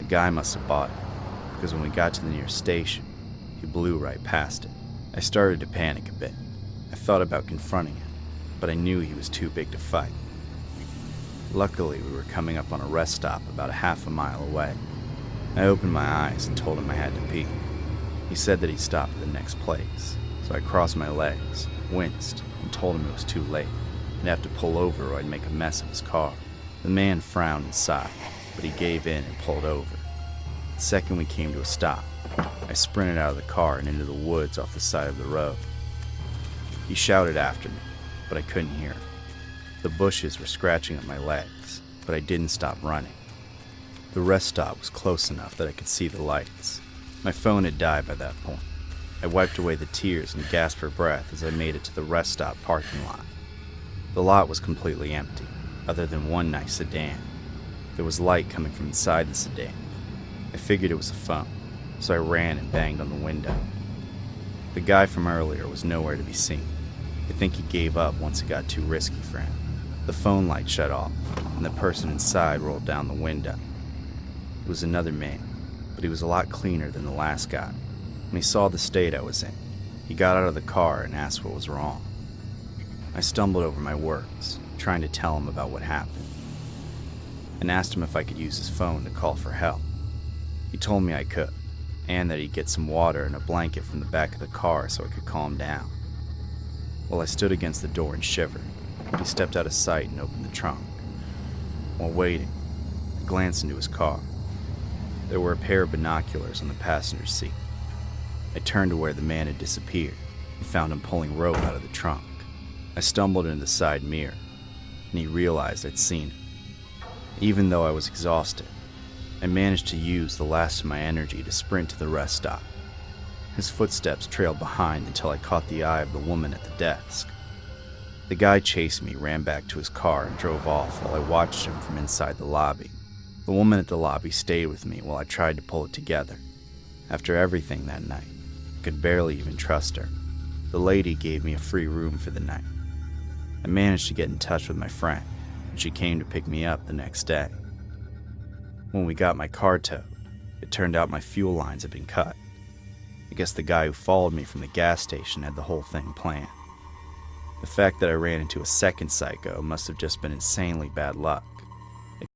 guy must have bought it, because when we got to the nearest station, he blew right past it. I started to panic a bit. I thought about confronting him, but I knew he was too big to fight. Luckily, we were coming up on a rest stop about a half a mile away. I opened my eyes and told him I had to pee. He said that he'd stop at the next place, so I crossed my legs, winced, and told him it was too late. He'd have to pull over or I'd make a mess of his car. The man frowned and sighed, but he gave in and pulled over. The second we came to a stop, I sprinted out of the car and into the woods off the side of the road. He shouted after me, but I couldn't hear him. The bushes were scratching at my legs, but I didn't stop running. The rest stop was close enough that I could see the lights. My phone had died by that point. I wiped away the tears and gasped for breath as I made it to the rest stop parking lot. The lot was completely empty, other than one nice sedan. There was light coming from inside the sedan. I figured it was a phone, so I ran and banged on the window. The guy from earlier was nowhere to be seen. I think he gave up once it got too risky for him. The phone light shut off, and the person inside rolled down the window. It was another man, but he was a lot cleaner than the last guy. When he saw the state I was in, he got out of the car and asked what was wrong. I stumbled over my words, trying to tell him about what happened, and asked him if I could use his phone to call for help. He told me I could, and that he'd get some water and a blanket from the back of the car so I could calm down. While I stood against the door and shivered, he stepped out of sight and opened the trunk. While waiting, I glanced into his car. There were a pair of binoculars on the passenger seat. I turned to where the man had disappeared and found him pulling rope out of the trunk. I stumbled into the side mirror, and he realized I'd seen him. Even though I was exhausted, I managed to use the last of my energy to sprint to the rest stop. His footsteps trailed behind until I caught the eye of the woman at the desk. The guy chased me, ran back to his car, and drove off while I watched him from inside the lobby. The woman at the lobby stayed with me while I tried to pull it together. After everything that night, I could barely even trust her. The lady gave me a free room for the night. I managed to get in touch with my friend, and she came to pick me up the next day. When we got my car towed, it turned out my fuel lines had been cut. I guess the guy who followed me from the gas station had the whole thing planned. The fact that I ran into a second psycho must have just been insanely bad luck.